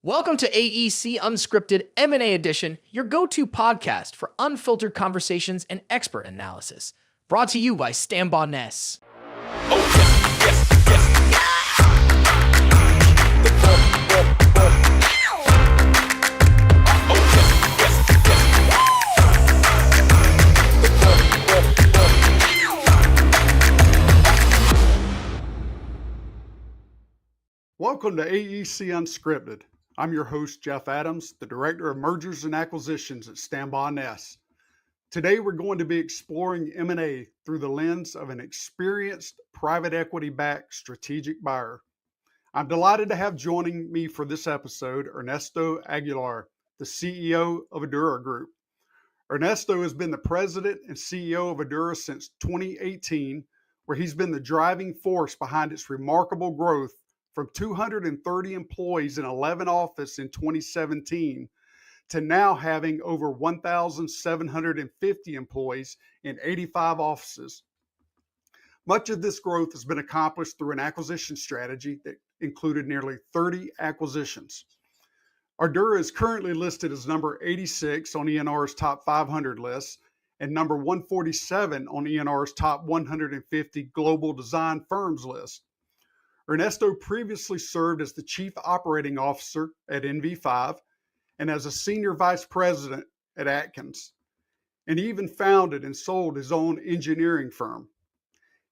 Welcome to AEC Unscripted M&A Edition, your go-to podcast for unfiltered conversations and expert analysis. Brought to you by Stambaugh Ness. Welcome to AEC Unscripted. I'm your host, Jeff Adams, the Director of Mergers and Acquisitions at Stambaugh Ness. Today, we're going to be exploring M&A through the lens of an experienced private equity-backed strategic buyer. I'm delighted to have joining me for this episode, Ernesto Aguilar, the CEO of Ardurra Group. Ernesto has been the President and CEO of Ardurra since 2018, where he's been the driving force behind its remarkable growth from 230 employees in 11 offices in 2017 to now having over 1,750 employees in 85 offices. Much of this growth has been accomplished through an acquisition strategy that included nearly 30 acquisitions. Ardurra is currently listed as number 86 on ENR's top 500 list and number 147 on ENR's top 150 global design firms list. Ernesto previously served as the Chief Operating Officer at NV5 and as a Senior Vice President at Atkins. And he even founded and sold his own engineering firm.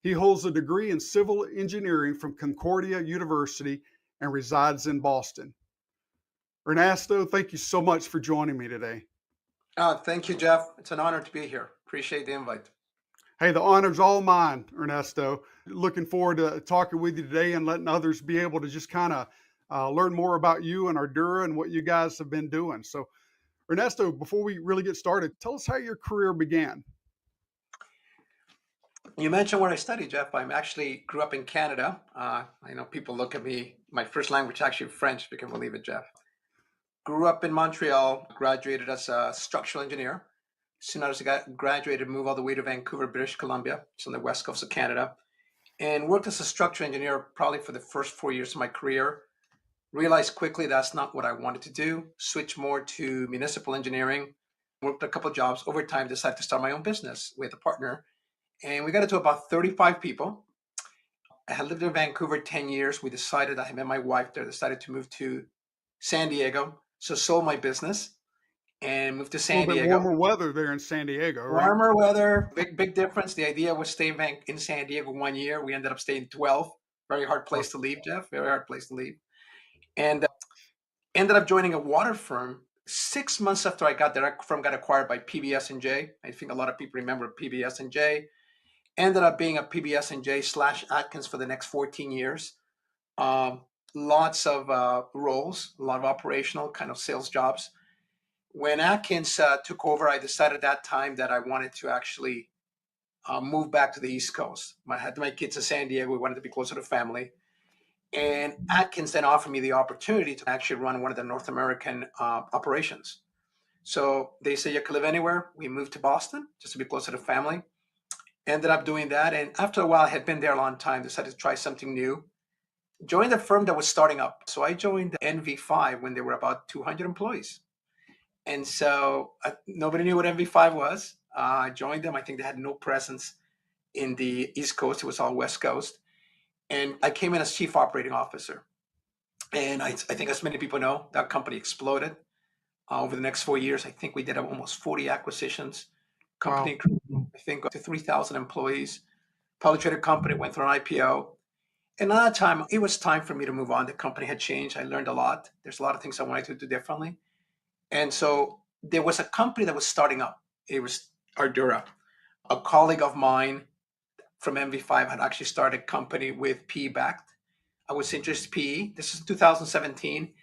He holds a degree in civil engineering from Concordia University and resides in Boston. Ernesto, thank you so much for joining me today. Thank you, Jeff. It's an honor to be here. Appreciate the invite. Hey, the honor's all mine, Ernesto. Looking forward to talking with you today and letting others be able to just kind of learn more about you and Ardurra and what you guys have been doing. So, Ernesto, before we really get started, tell us how your career began. You mentioned where I studied, Jeff. I actually grew up in Canada. I know people look at me, my first language actually French, if you can believe it, Jeff. Grew up in Montreal, graduated as a structural engineer. Soon as I graduated, moved all the way to Vancouver, British Columbia. It's on the west coast of Canada. And worked as a structural engineer probably for the first 4 years of my career. Realized quickly that's not what I wanted to do. Switched more to municipal engineering. Worked a couple of jobs. Over time, decided to start my own business with a partner. And we got it to about 35 people. I had lived in Vancouver 10 years. We decided, I met my wife there, decided to move to San Diego. So sold my business and moved to San Diego. Warmer weather there in San Diego, right? Warmer weather, big difference. The idea was staying in San Diego 1 year. We ended up staying 12. Very hard place to leave, Jeff. Very hard place to leave. And ended up joining a water firm 6 months after I got there. That firm got acquired by PBS&J. I think a lot of people remember PBS&J. Ended up being a PBS&J / Atkins for the next 14 years. Lots of roles, a lot of operational kind of sales jobs. When Atkins took over, I decided at that time that I wanted to actually move back to the East Coast. I had my kids in San Diego. We wanted to be closer to family. And Atkins then offered me the opportunity to actually run one of the North American operations. So they said, you can live anywhere. We moved to Boston just to be closer to family. Ended up doing that. And after a while, I had been there a long time, decided to try something new. Joined a firm that was starting up. So I joined NV5 when there were about 200 employees. And so nobody knew what NV5 was. I joined them. I think they had no presence in the East Coast. It was all West Coast. And I came in as Chief Operating Officer. And I think as many people know, that company exploded. Over the next 4 years, I think we did almost 40 acquisitions. Company, wow. I think, up to 3,000 employees. Publicly traded company, went through an IPO. And at that time, it was time for me to move on. The company had changed. I learned a lot. There's a lot of things I wanted to do differently. And so there was a company that was starting up. It was Ardurra. A colleague of mine from NV5 had actually started a company with PE backed. I was interested in PE. This is 2017.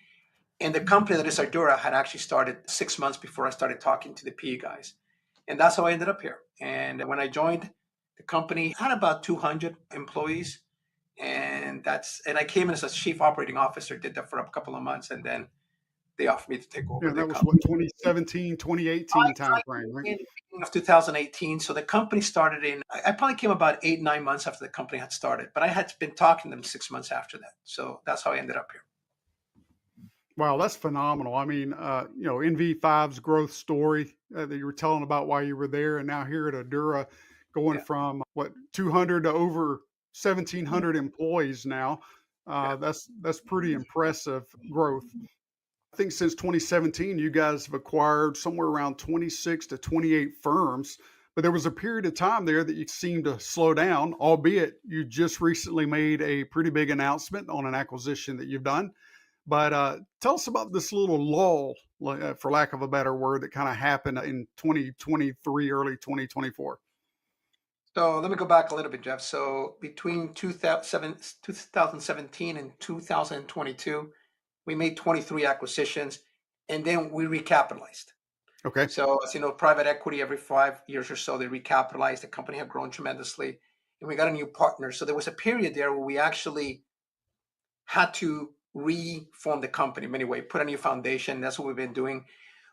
And the company that is Ardurra had actually started 6 months before I started talking to the PE guys. And that's how I ended up here. And when I joined, the company had about 200 employees. And I came in as a Chief Operating Officer, did that for a couple of months, and then they offered me to take over. Yeah, that was what, 2017, 2018 time frame, right? In the beginning of 2018. So the company started I probably came about 8-9 months after the company had started, but I had been talking to them 6 months after that. So that's how I ended up here. Wow, that's phenomenal. I mean, NV5's growth story that you were telling about while you were there, and now here at Ardurra, going Yeah. from what 200 to over Mhm. 1,700 employees now. Yeah. That's pretty impressive growth. I think since 2017, you guys have acquired somewhere around 26 to 28 firms. But there was a period of time there that you seemed to slow down, albeit you just recently made a pretty big announcement on an acquisition that you've done. But tell us about this little lull, for lack of a better word, that kind of happened in 2023, early 2024. So let me go back a little bit, Jeff. So between 2017 and 2022, we made 23 acquisitions, and then we recapitalized. Okay. So as you know, private equity every 5 years or so, they recapitalized. The company had grown tremendously, and we got a new partner. So there was a period there where we actually had to reform the company in many ways, put a new foundation. That's what we've been doing.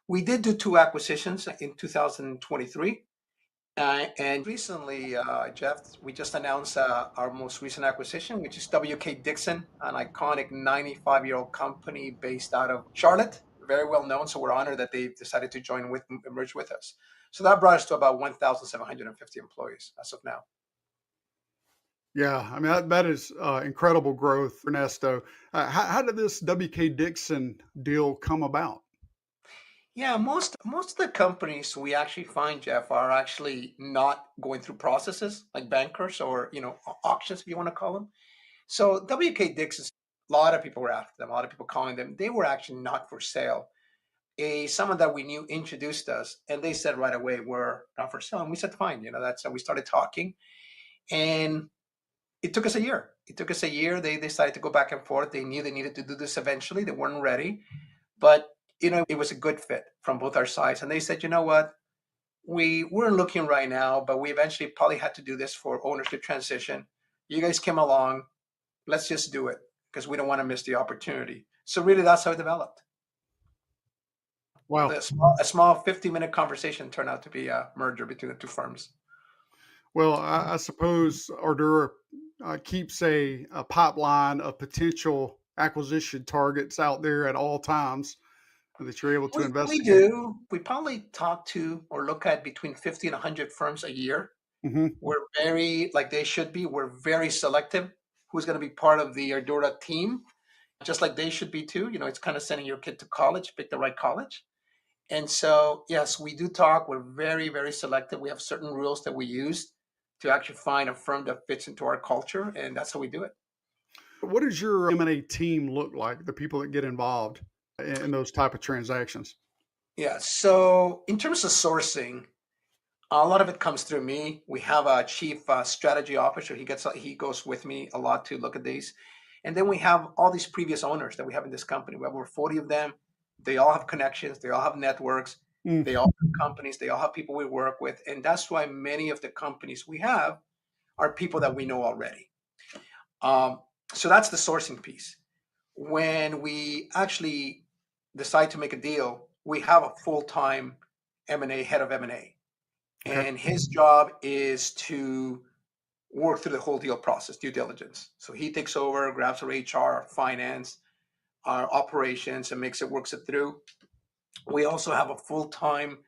We did do two acquisitions in 2023. And recently, Jeff, we just announced our most recent acquisition, which is WK Dixon, an iconic 95-year-old company based out of Charlotte, very well known. So we're honored that they decided to merge with us. So that brought us to about 1,750 employees as of now. Yeah, I mean that is incredible growth, Ernesto. How did this WK Dixon deal come about? Yeah, most of the companies we actually find, Jeff, are actually not going through processes like bankers or auctions, if you want to call them. So WK Dixon, a lot of people were after them, a lot of people calling them. They were actually not for sale. Someone that we knew introduced us, and they said right away, "We're not for sale." And we said, "Fine." That's how we started talking, and it took us a year. It took us a year. They decided to go back and forth. They knew they needed to do this eventually. They weren't ready, but it was a good fit from both our sides. And they said, "You know what? We weren't looking right now, but we eventually probably had to do this for ownership transition. You guys came along. Let's just do it because we don't want to miss the opportunity." So really, that's how it developed. Wow. A small 50-minute conversation turned out to be a merger between the two firms. Well, I suppose Ardurra keeps a pipeline of potential acquisition targets out there at all times that you're able to We investigate. do. We probably talk to or look at between 50 and 100 firms a year. Hmm. We're very, like they should be, we're very selective who's going to be part of the Ardurra team, just like they should be too. It's kind of sending your kid to college, pick the right college. And so, yes, we do talk. We're very, very selective. We have certain rules that we use to actually find a firm that fits into our culture, and that's how we do it. What does your M&A team look like? The people that get involved in those type of transactions. Yeah. So, in terms of sourcing, a lot of it comes through me. We have a chief strategy officer. He goes with me a lot to look at these, and then we have all these previous owners that we have in this company. We have over 40 of them. They all have connections. They all have networks. Mm. They all have companies. They all have people we work with, and that's why many of the companies we have are people that we know already. Um, so that's the sourcing piece. When we actually decide to make a deal, we have a full-time M&A head of M&A, Okay. and his job is to work through the whole deal process, due diligence. So he takes over, grabs our HR, our finance, our operations, and works it through. We also have a full-time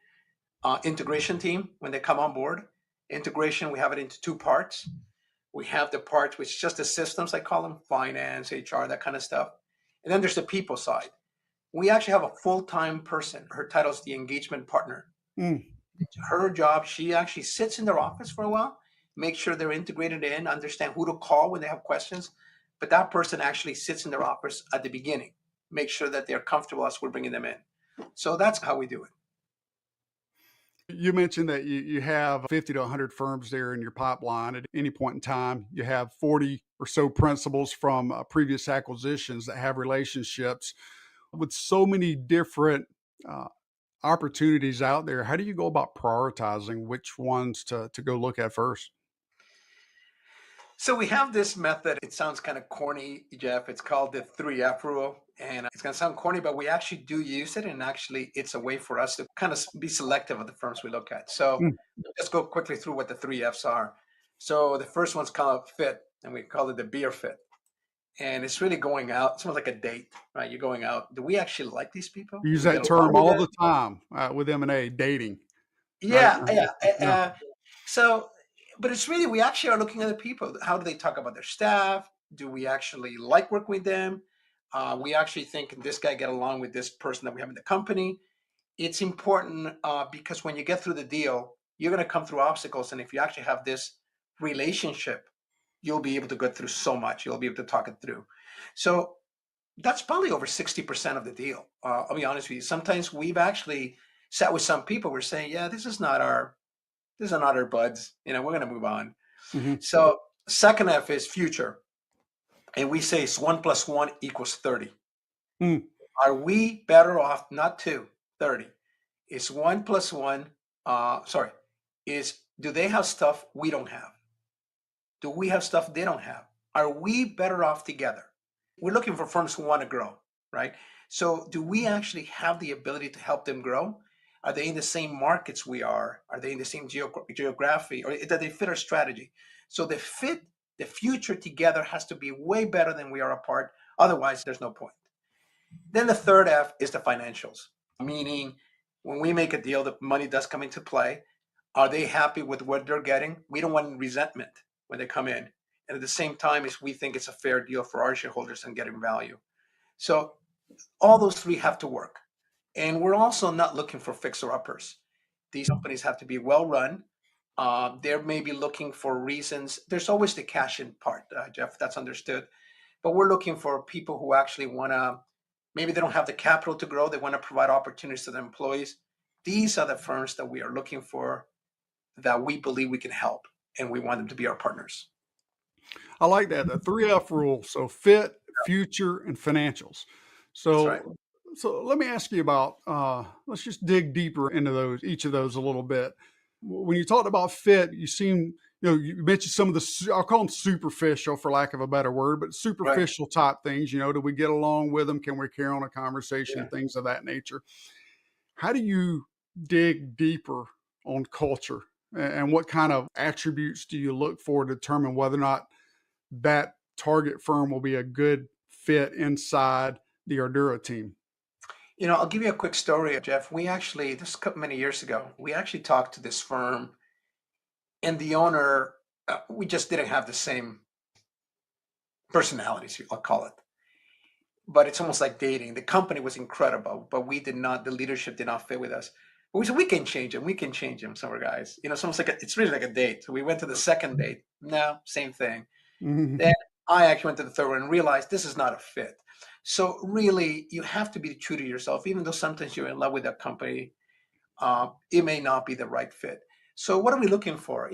integration team when they come on board. Integration, we have it into two parts. We have the part which is just the systems, I call them, finance, HR, that kind of stuff. And then there's the people side. We actually have a full-time person. Her title is the engagement partner. Mm. Her job, she actually sits in their office for a while, make sure they're integrated in, understand who to call when they have questions. But that person actually sits in their office at the beginning, make sure that they're comfortable as we're bringing them in. So that's how we do it. You mentioned that you have 50 to 100 firms there in your pipeline at any point in time. You have 40 or so principals from previous acquisitions that have relationships with so many different uh, opportunities out there. How do you go about prioritizing which ones to go look at first? So we have this method. It sounds kind of corny, Jeff. It's called the 3F rule. And it's going to sound corny, but we actually do use it. And actually, it's a way for us to kind of be selective of the firms we look at. So Mm. let's go quickly through what the 3F's are. So the first one's called fit, and we call it the beer fit. And it's really going out. It's almost like a date, right? You're going out. Do we actually like these people? We use Do we get that along term with all them? the time with M&A, dating, right? Yeah, yeah. Yeah. So, but it's really, we actually are looking at the people. How do they talk about their staff? Do we actually like work with them? We actually think, can this guy get along with this person that we have in the company? It's important because when you get through the deal, you're going to come through obstacles. And if you actually have this relationship, you'll be able to get through so much. You'll be able to talk it through. So that's probably over 60% of the deal. I'll be honest with you. Sometimes we've actually sat with some people. We're saying, yeah, this is not our buds. We're going to move on. Mhm. So second F is future. And we say it's 1+1 = 30. Mm. Are we better off? Not 2, 30. It's 1+1. Sorry. Is do they have stuff we don't have? Do we have stuff they don't have? Are we better off together? We're looking for firms who want to grow, right? So do we actually have the ability to help them grow? Are they in the same markets we are? Are they in the same geography? Or do they fit our strategy? So the fit, the future together has to be way better than we are apart. Otherwise, there's no point. Then the third F is the financials, meaning when we make a deal, the money does come into play. Are they happy with what they're getting? We don't want resentment when they come in. And at the same time, is we think it's a fair deal for our shareholders and getting value. So all those three have to work. And we're also not looking for fixer-uppers. These companies have to be well run. They may be looking for reasons. There's always the cash in part, Jeff, that's understood. But we're looking for people who actually want to, maybe they don't have the capital to grow. They want to provide opportunities to their employees. These are the firms that we are looking for that we believe we can help, and we want them to be our partners. I like that, the 3F rule. So fit, future, and financials. That's right. So let me ask you about, let's just dig deeper into each of those a little bit. When you talked about fit, you mentioned some of the, I'll call them superficial for lack of a better word, but superficial type things, do we get along with them? Can we carry on a conversation? Yeah. Things of that nature. How do you dig deeper on culture, and what kind of attributes do you look for to determine whether or not that target firm will be a good fit inside the Ardurra team? I'll give you a quick story, Jeff. We actually, this was many years ago, we actually talked to this firm, and the owner, we just didn't have the same personalities, I'll call it. But it's almost like dating. The company was incredible, but the leadership did not fit with us. But we said, we can change them. We can change them, some of our guys. It's almost like, it's really like a date. So we went to the second date. No, same thing. Mhm. Then I actually went to the third one and realized this is not a fit. So really, you have to be true to yourself, even though sometimes you're in love with that company. It may not be the right fit. So what are we looking for?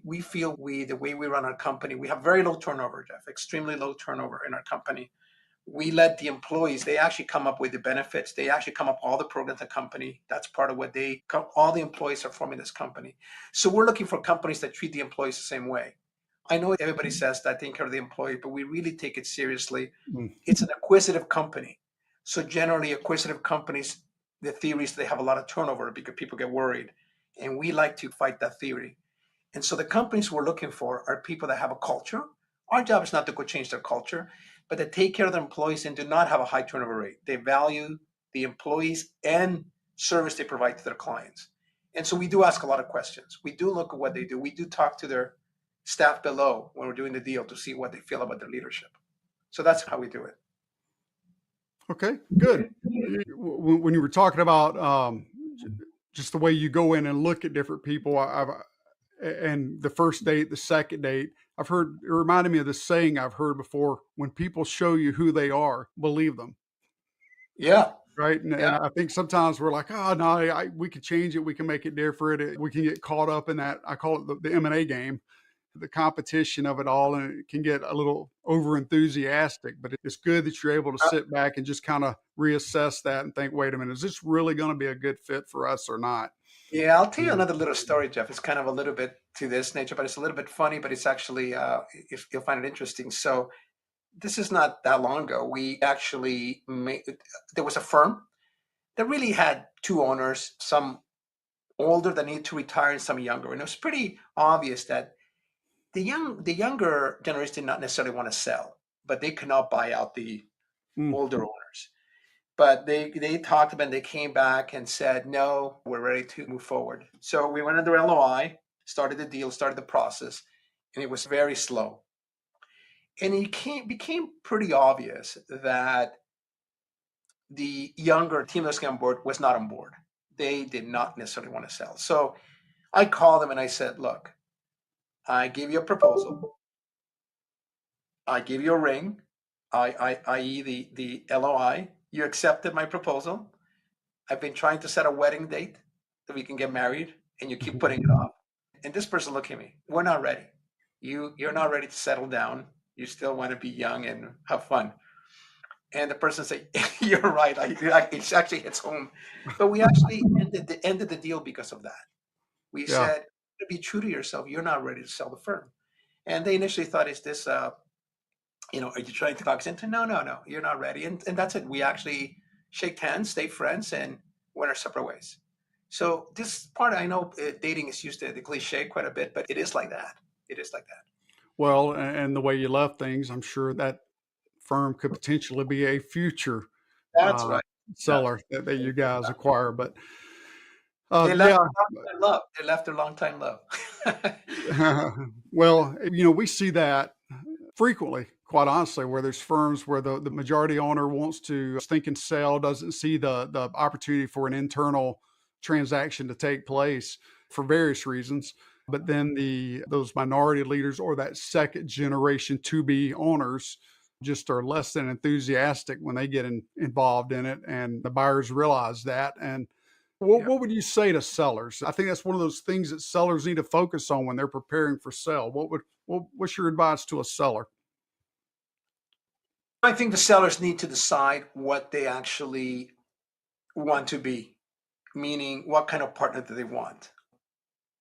We feel the way we run our company, we have very low turnover, Jeff, extremely low turnover in our company. We let the employees, they actually come up with the benefits. They actually come up with all the programs of the company. That's part of what all the employees are forming this company. So we're looking for companies that treat the employees the same way. I know everybody says that, take care of the employee, but we really take it seriously. Mm. It's an acquisitive company. So generally, acquisitive companies, the theory is they have a lot of turnover because people get worried. And we like to fight that theory. And so the companies we're looking for are people that have a culture. Our job is not to go change their culture, but to take care of their employees and do not have a high turnover rate. They value the employees and service they provide to their clients. And so we do ask a lot of questions. We do look at what they do. We do talk to their staff below when we're doing the deal to see what they feel about their leadership. So that's how we do it. Okay, good. When you were talking about just the way you go in and look at different people, and the first date, the second date, it reminded me of this saying I've heard before: when people show you who they are, believe them. Yeah. Right. And I think sometimes we're like, oh, no, we can change it. We can make it different. We can get caught up in that. I call it the M&A game, the competition of it all. And it can get a little over enthusiastic, but it's good that you're able to sit back and just kind of reassess that and think, wait a minute, is this really going to be a good fit for us or not? Yeah, I'll tell you another little story, Jeff. It's kind of a little bit to this nature, but it's a little bit funny, but it's actually, if you'll find it interesting. So this is not that long ago. We actually there was a firm that really had two owners, some older that needed to retire and some younger. And it was pretty obvious that the younger generation did not necessarily want to sell, but they could not buy out the Mm. older owners. But they talked about, and they came back and said, no, we're ready to move forward. So we went under LOI, started the deal, started the process, and it was very slow. And it became pretty obvious that the younger team that was on board was not on board. They did not necessarily want to sell. So I called them and I said, look, I gave you a proposal. I gave you a ring, i.e. the LOI. You accepted my proposal. I've been trying to set a wedding date that we can get married, and you keep putting it off. And this person looked at me. We're not ready. You're not ready to settle down. You still want to be young and have fun. And the person said, "You're right. It actually hits home." But we actually ended the deal because of that. We Yeah. said, "Be true to yourself. You're not ready to sell the firm." And they initially thought, "Is this, are you trying to talk us into?" No, no, no. You're not ready. And that's it. We actually shake hands, stay friends, and went our separate ways. So this part, I know dating is used to the cliche quite a bit, but it is like that. It is like that. Well, and the way you left things, I'm sure that firm could potentially be a future That's uh, right. Yeah. seller that you guys acquire. But They left yeah, a long time love. They left a long time love. well, we see that frequently, quite honestly, where there's firms where the majority owner wants to think and sell, doesn't see the opportunity for an internal transaction to take place for various reasons. But then those minority leaders or that second generation to be owners just are less than enthusiastic when they get involved in it, and the buyers realize that. And Yeah. what would you say to sellers? I think that's one of those things that sellers need to focus on when they're preparing for sale. What's your advice to a seller? I think the sellers need to decide what they actually want to be, meaning what kind of partner do they want.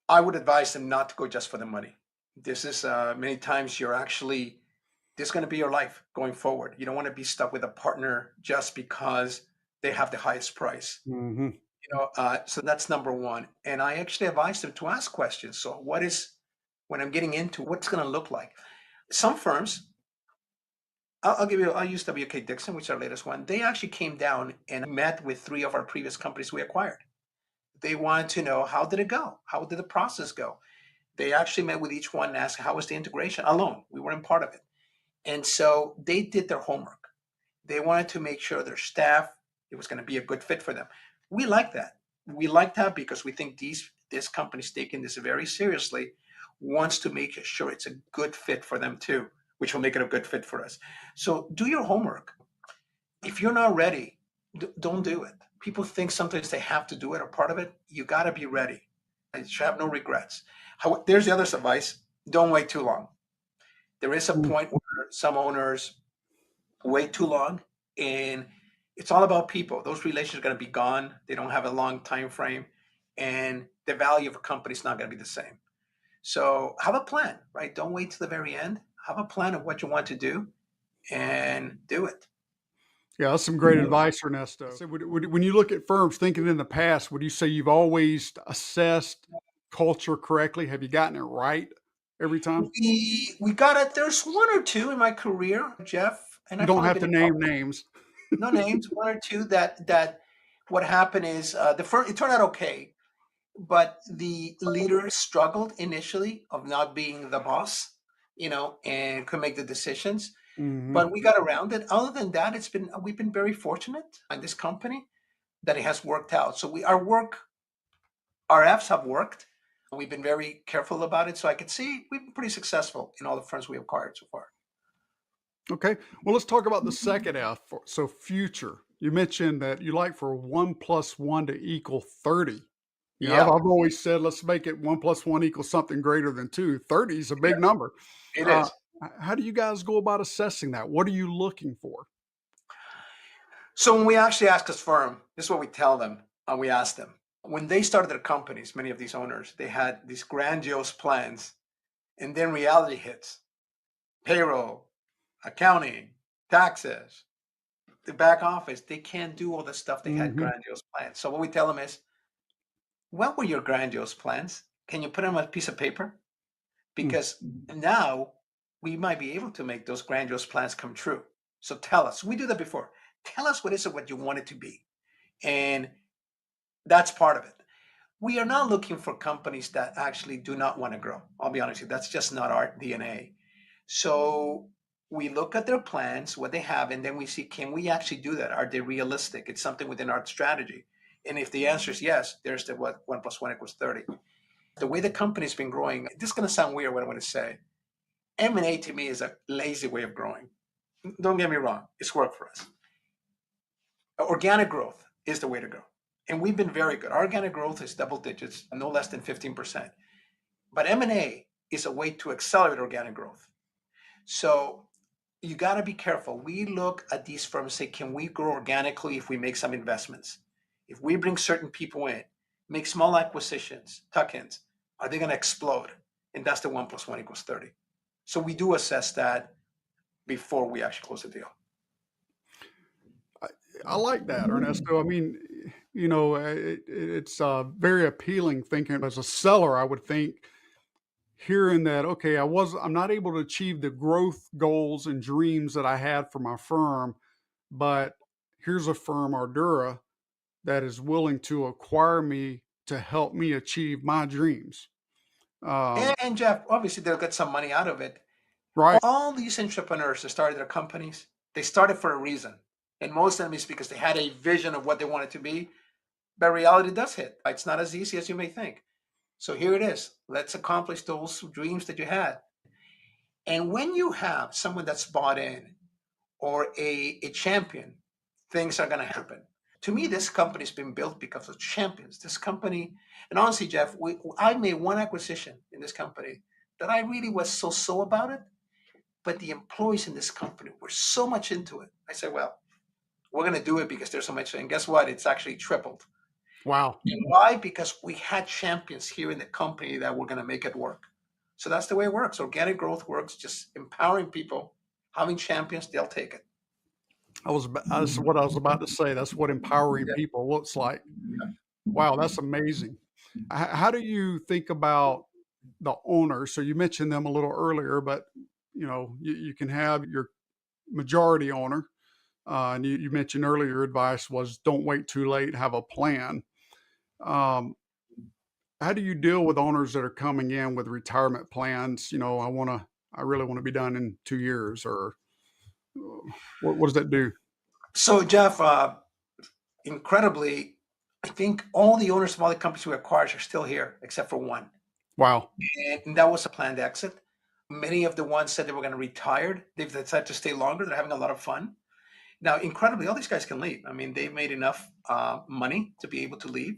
I would advise them not to go just for the money. This is many times this is going to be your life going forward. You don't want to be stuck with a partner just because they have the highest price. Hmm. So that's number one. And I actually advise them to ask questions. So when I'm getting into what's going to look like? Some firms, I'll use WK Dixon, which is our latest one. They actually came down and met with 3 of our previous companies we acquired. They wanted to know, how did it go? How did the process go? They actually met with each one and asked, how was the integration? Alone, we weren't part of it. And so they did their homework. They wanted to make sure their staff, it was going to be a good fit for them. We like that. We like that because we think this company's taking this very seriously, wants to make sure it's a good fit for them too, which will make it a good fit for us. So do your homework. If you're not ready, don't do it. People think sometimes they have to do it or part of it. You got to be ready. You should have no regrets. There's the other advice. Don't wait too long. There is a point where some owners wait too long, and it's all about people. Those relations are going to be gone. They don't have a long time frame, and the value of a company is not going to be the same. So have a plan, right? Don't wait to the very end. Have a plan of what you want to do and do it. Yeah, that's some great advice, Ernesto. So when you look at firms thinking in the past, would you say you've always assessed culture correctly? Have you gotten it right every time? We got it. There's one or two in my career, Jeff, and You I've don't only have been to in name names. no names, one or two that what happened is the firm, it turned out okay, but the leader struggled initially of not being the boss, and could make the decisions. Hmm. But we got around it. Other than that, we've been very fortunate in this company that it has worked out. So our F's have worked. We've been very careful about it. So I could see we've been pretty successful in all the firms we acquired so far. Okay. Well, let's talk about the second F. So future. You mentioned that you like for 1 + 1 to equal 30. I've Yeah, always said, let's make it 1 + 1 equals something greater than 2. 30 is a big number. it Uh, is. how do you guys go about assessing that? What are you looking for? So when we actually ask this firm, this is what we tell them. And we ask them, when they started their companies, many of these owners, they had these grandiose plans, and then reality hits. Payroll, accounting, taxes, the back office, they can't do all the stuff they had Hmm. grandiose plans. So what we tell them is, what were your grandiose plans? Can you put them on a piece of paper? Because now we might be able to make those grandiose plans come true. So tell us, we do that before. Tell us what is it what you want it to be. And that's part of it. We are not looking for companies that actually do not want to grow. I'll be honest with you, that's just not our DNA. So we look at their plans, what they have, and then we see, can we actually do that? Are they realistic? It's something within our strategy. And if the answer is yes, there's the what 1 + 1 = 30. The way the company's been growing, this is going to sound weird what I'm going to say. M&A to me is a lazy way of growing. Don't get me wrong, it's worked for us. Organic growth is the way to go. And we've been very good. Our organic growth is double digits, no less than 15%. But M&A is a way to accelerate organic growth. So you got to be careful. We look at these firms and say, can we grow organically if we make some investments? If we bring certain people in, make small acquisitions, tuck-ins, are they going to explode? And that's the 1 + 1 = 30. So we do assess that before we actually close the deal. I like that, Ernesto. I mean, it's very appealing thinking as a seller. I would think hearing that, okay, I'm not able to achieve the growth goals and dreams that I had for my firm, but here's a firm, Ardurra, that is willing to acquire me to help me achieve my dreams. And Jeff, obviously they'll get some money out of it. Right. All these entrepreneurs that started their companies, they started for a reason. And most of them is because they had a vision of what they wanted to be. But reality does hit. It's not as easy as you may think. So here it is. Let's accomplish those dreams that you had. And when you have someone that's bought in or a champion, things are going to happen. To me, this company's been built because of champions. This company, and honestly, Jeff, I made one acquisition in this company that I really was so about it. But the employees in this company were so much into it. I said, well, we're going to do it because there's so much. And guess what? It's actually tripled. Wow. And why? Because we had champions here in the company that were going to make it work. So that's the way it works. Organic growth works, just empowering people, having champions, they'll take it. That's what I was about to say. That's what empowering people looks like. Wow, that's amazing. How do you think about the owner? So you mentioned them a little earlier, but you can have your majority owner. And you mentioned earlier your advice was don't wait too late, have a plan. How do you deal with owners that are coming in with retirement plans? I really want to be done in 2 years, or what does that do? So Jeff, incredibly, I think all the owners of all the companies we acquired are still here, except for one. Wow. And that was a planned exit. Many of the ones said they were going to retire. They've decided to stay longer. They're having a lot of fun. Now, incredibly, all these guys can leave. I mean, they've made enough money to be able to leave,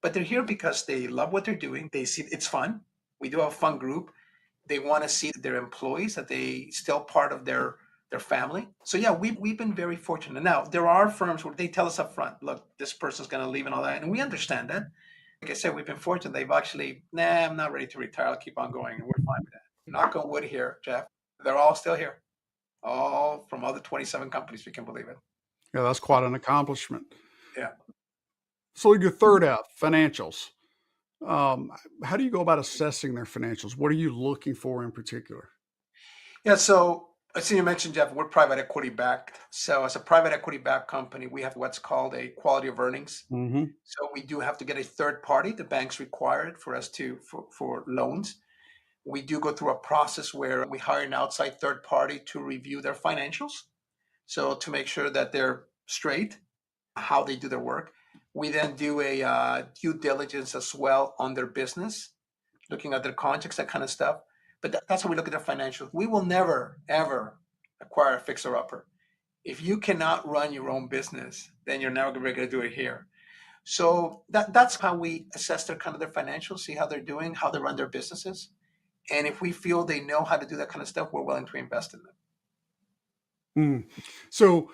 but they're here because they love what they're doing. They see it's fun. We do have a fun group. They want to see their employees, that they still part of their family. So yeah, we've been very fortunate. Now, there are firms where they tell us up front, look, this person's going to leave and all that. And we understand that. Like I said, we've been fortunate. They've actually, I'm not ready to retire. I'll keep on going. And we're fine with that. Knock on wood here, Jeff. They're all still here. All from other 27 companies, if you can believe it. Yeah, that's quite an accomplishment. Yeah. So your third F, financials. How do you go about assessing their financials? What are you looking for in particular? Yeah, so I see you mentioned, Jeff, we're private equity backed. So as a private equity backed company, we have what's called a quality of earnings. Mm-hmm. So we do have to get a third party. The banks require it for us for loans. We do go through a process where we hire an outside third party to review their financials. So to make sure that they're straight, how they do their work. We then do a due diligence as well on their business, looking at their contracts, that kind of stuff. But that's how we look at their financials. We will never, ever acquire a fixer-upper. If you cannot run your own business, then you're never going to do it here. So that's how we assess their financials, see how they're doing, how they run their businesses. And if we feel they know how to do that kind of stuff, we're willing to invest in them. So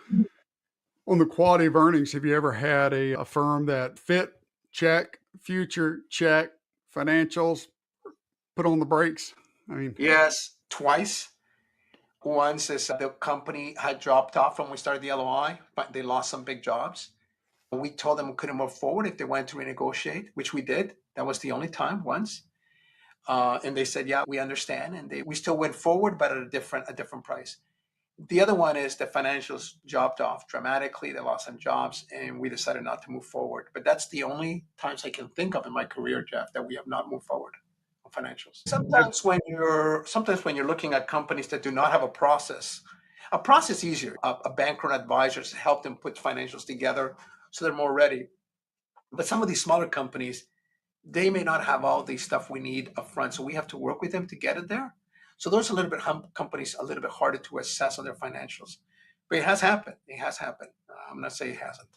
on the quality of earnings, have you ever had a firm that fit, check, future, check, financials, put on the brakes? Yes, twice. Once is the company had dropped off when we started the LOI, but they lost some big jobs. We told them we couldn't move forward if they wanted to renegotiate, which we did. That was the only time once. And they said, yeah, we understand. And we still went forward, but at a different price. The other one is the financials dropped off dramatically. They lost some jobs, and we decided not to move forward. But that's the only times I can think of in my career, Jeff, that we have not moved forward on financials. Sometimes when you're looking at companies that do not have a process easier. A banker and advisors help them put financials together so they're more ready. But some of these smaller companies, they may not have all the stuff we need up front, so we have to work with them to get it there. So those companies a little bit harder to assess on their financials, but it has happened. It has happened. I'm not saying it hasn't.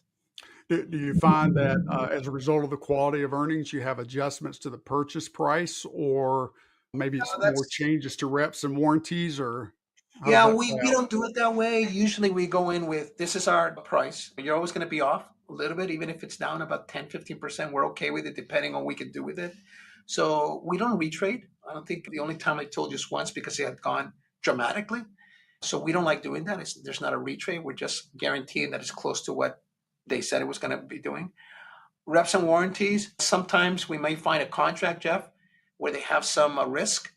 Do you find that as a result of the quality of earnings, you have adjustments to the purchase price, or maybe it's more changes to reps and warranties, or how does Yeah, that we play out? don't do it that way. Usually we go in with, this is our price. You're always going to be off a little bit, even if it's down about 10, 15%. We're okay with it, depending on what we can do with it. So we don't retrade. I don't think the only time I told you is once because it had gone dramatically. So we don't like doing that. There's not a retrade. We're just guaranteeing that it's close to what they said it was going to be doing. Reps and warranties. Sometimes we may find a contract, Jeff, where they have some risk,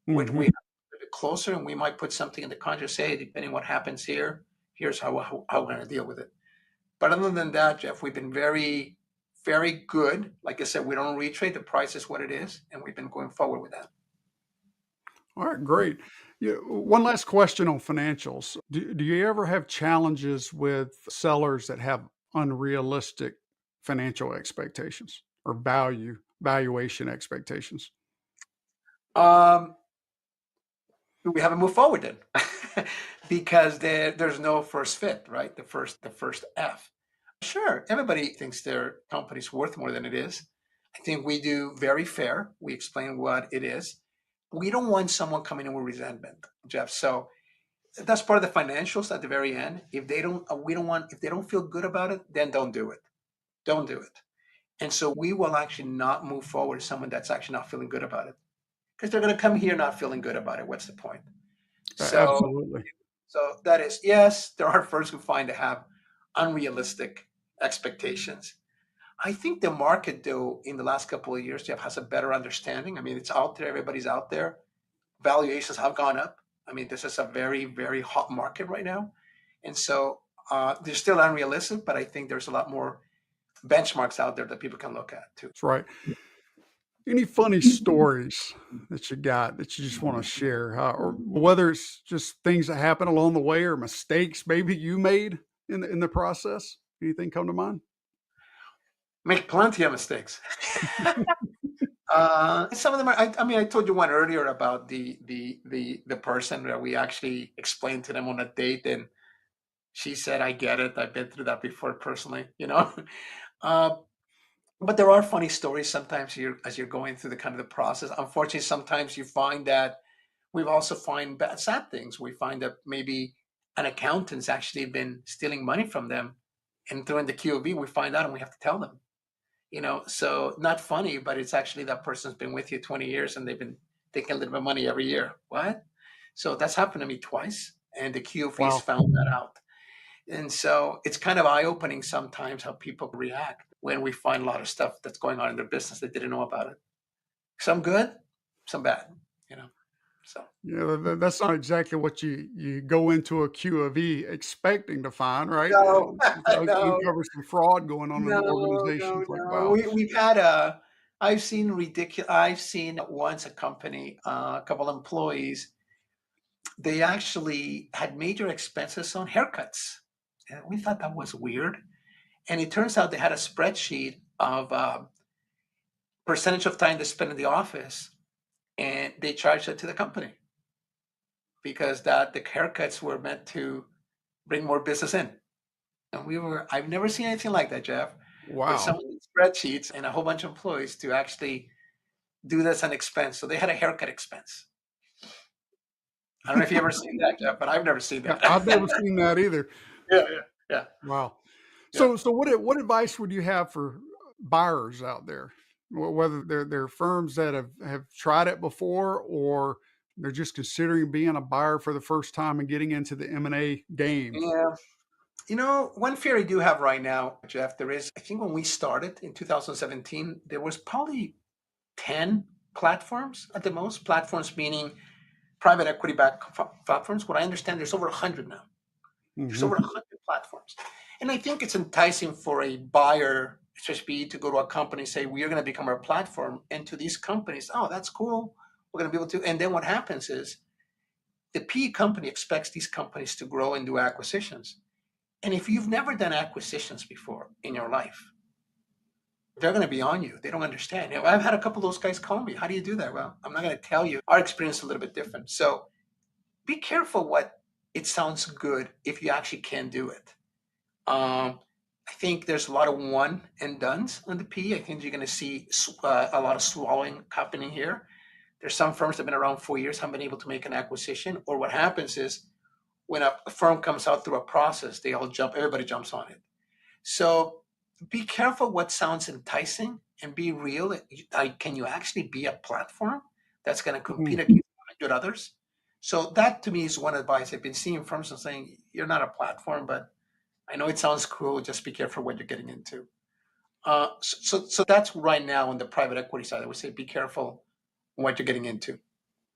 which we have a bit closer, and we might put something in the contract, say, depending on what happens here, here's how we're going to deal with it. But other than that, Jeff, we've been very, very good. Like I said, we don't retrade. The price is what it is, and we've been going forward with that. All right, great. Yeah, one last question on financials. Do you ever have challenges with sellers that have unrealistic financial expectations or valuation expectations? Um, we haven't moved forward then because there's no first fit, right? The first F. Sure, everybody thinks their company's worth more than it is. I think we do very fair. We explain what it is. We don't want someone coming in with resentment, Jeff. So that's part of the financials at the very end. If they don't, if they don't feel good about it, then don't do it. Don't do it. And so we will actually not move forward with someone that's actually not feeling good about it because they're going to come here not feeling good about it. What's the point? So, Absolutely. so that is, yes, there are firms who find to have unrealistic expectations. I think the market, though, in the last couple of years, Jeff, has a better understanding. I mean, it's out there. Everybody's out there. Valuations have gone up. I mean, this is a very, very hot market right now. And so they're still unrealistic, but I think there's a lot more benchmarks out there that people can look at too. That's right. Any funny stories that you got that you just want to share, or whether it's just things that happen along the way or mistakes maybe you made in the process? Anything come to mind? Make plenty of mistakes. Some of them are. I mean, I told you one earlier about the person that we actually explained to them on a date, and she said, "I get it. I've been through that before personally." Uh, but there are funny stories sometimes as you're going through the kind of the process. Unfortunately, sometimes you find that we've also find sad things. We find that maybe an accountant's actually been stealing money from them, and during the QOB, we find out and we have to tell them. So not funny, but it's actually that person's been with you 20 years and they've been taking a little bit of money every year. What? So that's happened to me twice, and the QOBs Wow. found that out. And so it's kind of eye-opening sometimes how people react when we find a lot of stuff that's going on in their business they didn't know about it. Some good, some bad, so. Yeah, that's not exactly what you go into a Q of E expecting to find, right? No, no, Uncover some fraud going on in the no, organization. no, It's like, no. wow. We've had I've seen ridiculous. I've seen once a company, a couple employees, they actually had major expenses on haircuts. And we thought that was weird. And it turns out they had a spreadsheet of percentage of time they spent in the office, and they charged it to the company because the haircuts were meant to bring more business in. And I've never seen anything like that, Jeff, where Wow. someone with spreadsheets and a whole bunch of employees to actually do this an expense. So they had a haircut expense. I don't know if you've ever seen that, Jeff, but I've never seen that. I've never seen that either. Yeah, yeah. Wow. Yeah. So what advice would you have for buyers out there? Whether they're firms that have tried it before, or they're just considering being a buyer for the first time and getting into the M&A game. Yeah. One fear I do have right now, Jeff, I think when we started in 2017, there was probably 10 platforms at the most. Platforms meaning private equity backed platforms. What I understand, there's over 100 now. There's over 100 platforms. And I think it's enticing for a buyer, especially to go to a company and say, we are going to become our platform. And to these companies, oh, that's cool. We're going to be able to. And then what happens is the PE company expects these companies to grow and do acquisitions. And if you've never done acquisitions before in your life, they're going to be on you. They don't understand. I've had a couple of those guys call me. How do you do that? Well, I'm not going to tell you. Our experience is a little bit different. So be careful what it sounds good if you actually can do it. I think there's a lot of one and dones on the PE. I think you're going to see a lot of swallowing happening here. There's some firms that have been around 4 years, haven't been able to make an acquisition. Or what happens is when a firm comes out through a process, everybody jumps on it. So be careful what sounds enticing and be real. Can you actually be a platform that's going to compete against 100 others? So that to me is one advice. I've been seeing firms and saying, you're not a platform, but I know it sounds cool. Just be careful what you're getting into. So that's right now on the private equity side. I would say be careful what you're getting into,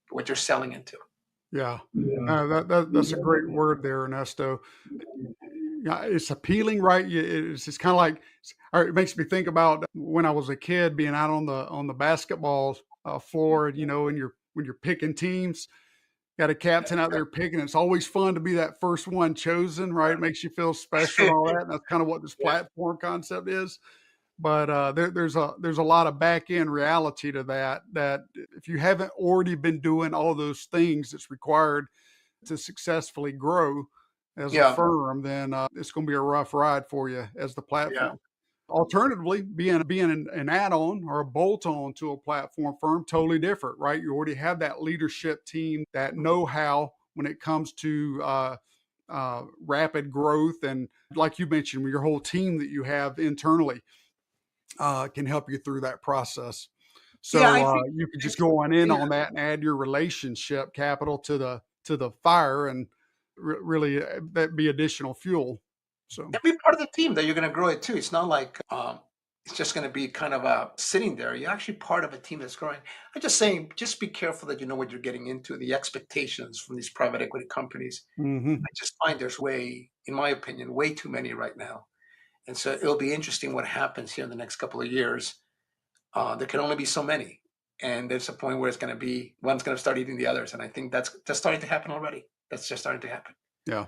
what you're selling into. Yeah, that's a great word there, Ernesto. Yeah, it's appealing, right? It's kind of like, or it makes me think about when I was a kid being out on the basketball floor, and when you're picking teams, got a captain out there picking. It's always fun to be that first one chosen, right? It makes you feel special and all that. And that's kind of what this platform concept is. But there's a lot of back end reality to that if you haven't already been doing all those things that's required to successfully grow as a firm, then it's going to be a rough ride for you as the platform. Alternatively, being an add-on or a bolt-on to a platform firm, totally different, right? You already have that leadership team, that know-how when it comes to rapid growth, and like you mentioned, your whole team that you have internally can help you through that process. So you can just go on in on that and add your relationship capital to the fire, and really that be additional fuel. So be part of the team that you're going to grow it too. It's not like it's just going to be kind of sitting there. You're actually part of a team that's growing. I'm just saying, just be careful that you know what you're getting into. The expectations from these private equity companies. I just find there's in my opinion, way too many right now. And so it'll be interesting what happens here in the next couple of years. There can only be so many. And there's a point where it's going to be, one's going to start eating the others. And I think that's just starting to happen already. That's just starting to happen. Yeah.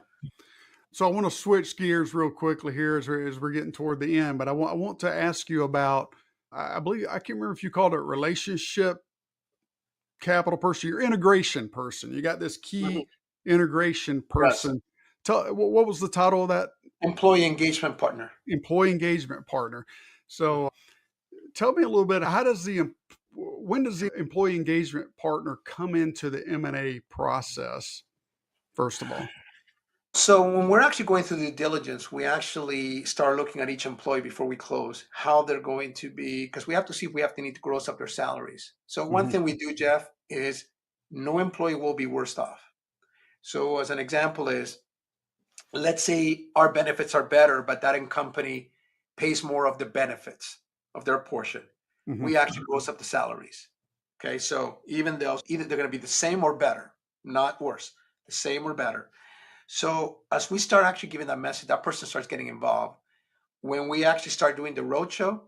So I want to switch gears real quickly here as we're getting toward the end, but I want to ask you about, I believe, I can't remember if you called it relationship capital person, your integration person. You got this key integration person. Yes. What was the title of that? Employee engagement partner. Employee engagement partner. So tell me a little bit, when does the employee engagement partner come into the M&A process, first of all? So when we're actually going through the due diligence, we actually start looking at each employee before we close, how they're going to be, because we have to see if we have to need to gross up their salaries. So one thing we do, Jeff, is no employee will be worse off. So as an example is, let's say our benefits are better, but that company pays more of the benefits of their portion. We actually gross up the salaries. Okay, so either they're going to be the same or better, not worse, the same or better. So as we start actually giving that message, that person starts getting involved. When we actually start doing the roadshow,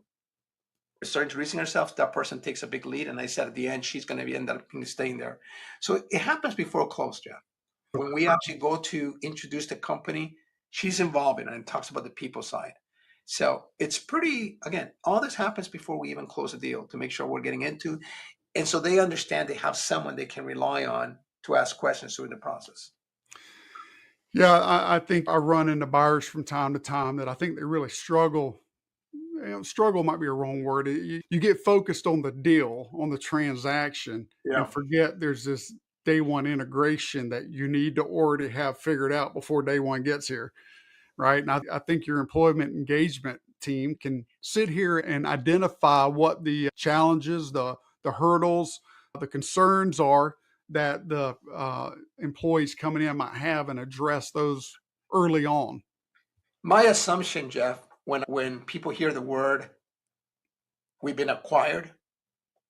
we start introducing ourselves, that person takes a big lead. And I said at the end, she's going to end up staying there. So it happens before close, Jeff. When we actually go to introduce the company, she's involved in it and talks about the people side. So it's again, all this happens before we even close a deal to make sure we're getting into. And so they understand they have someone they can rely on to ask questions during the process. Yeah, I think I run into buyers from time to time that I think they really struggle. Struggle might be a wrong word. You get focused on the deal, on the transaction, and forget there's this day one integration that you need to already have figured out before day one gets here, right? And I think your employment engagement team can sit here and identify what the challenges, the hurdles, the concerns are that the employees coming in might have, and address those early on. My assumption, Jeff, when people hear the word we've been acquired,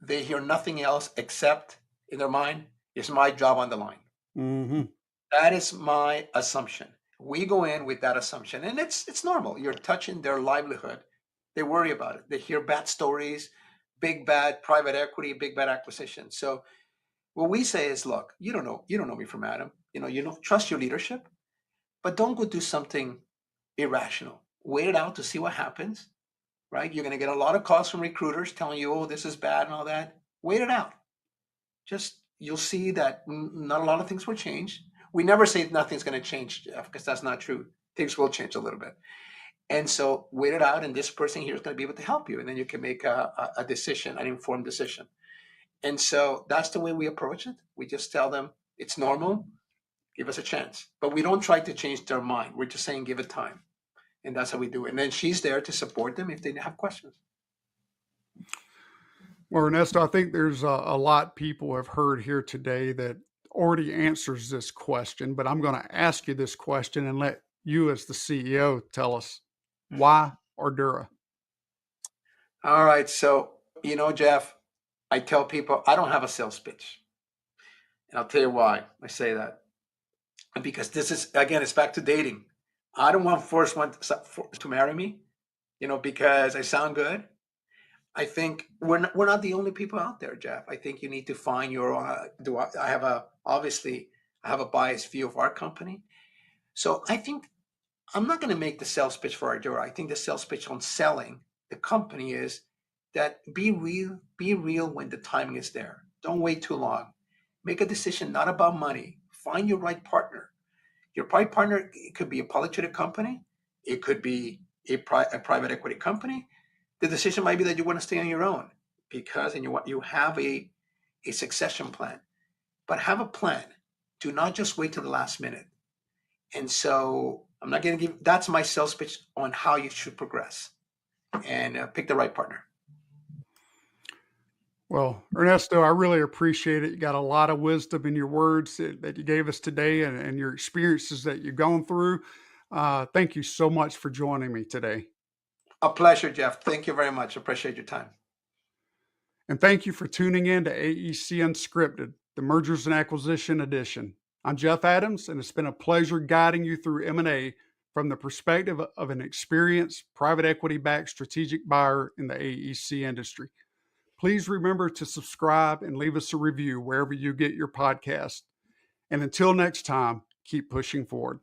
they hear nothing else except in their mind, is my job on the line. Mm-hmm. That is my assumption. We go in with that assumption, and it's normal. You're touching their livelihood. They worry about it. They hear bad stories, big bad private equity, big bad acquisition. So what we say is, look, you don't know me from Adam. You don't trust your leadership, but don't go do something irrational. Wait it out to see what happens, right? You're going to get a lot of calls from recruiters telling you, oh, this is bad and all that. Wait it out. Just you'll see that not a lot of things will change. We never say nothing's going to change, Jeff, because that's not true. Things will change a little bit. And so wait it out, and this person here is going to be able to help you. And then you can make a decision, an informed decision. And so that's the way we approach it. We just tell them it's normal, give us a chance. But we don't try to change their mind. We're just saying give it time. And that's how we do it. And then she's there to support them if they have questions. Well, Ernesto, I think there's a lot people have heard here today that already answers this question, but I'm going to ask you this question and let you as the CEO tell us, why Ardurra? All right. So, Jeff, I tell people I don't have a sales pitch. And I'll tell you why I say that. Because this is, again, it's back to dating. I don't want force one to marry me, because I sound good. I think we're not the only people out there, Jeff. I think you need to find your. I have a biased view of our company, so I think I'm not going to make the sales pitch for Ardurra. I think the sales pitch on selling the company is that be real when the timing is there. Don't wait too long. Make a decision not about money. Find your right partner. Your right partner, it could be a public traded company. It could be a private equity company. The decision might be that you want to stay on your own because you have a succession plan, but have a plan. Do not just wait till the last minute. And so I'm not going to give, that's my sales pitch on how you should progress and pick the right partner. Well, Ernesto, I really appreciate it. You got a lot of wisdom in your words that you gave us today and your experiences that you've gone through. Thank you so much for joining me today. A pleasure, Jeff. Thank you very much. Appreciate your time. And thank you for tuning in to AEC Unscripted, the Mergers and Acquisition Edition. I'm Jeff Adams, and it's been a pleasure guiding you through M&A from the perspective of an experienced private equity-backed strategic buyer in the AEC industry. Please remember to subscribe and leave us a review wherever you get your podcast. And until next time, keep pushing forward.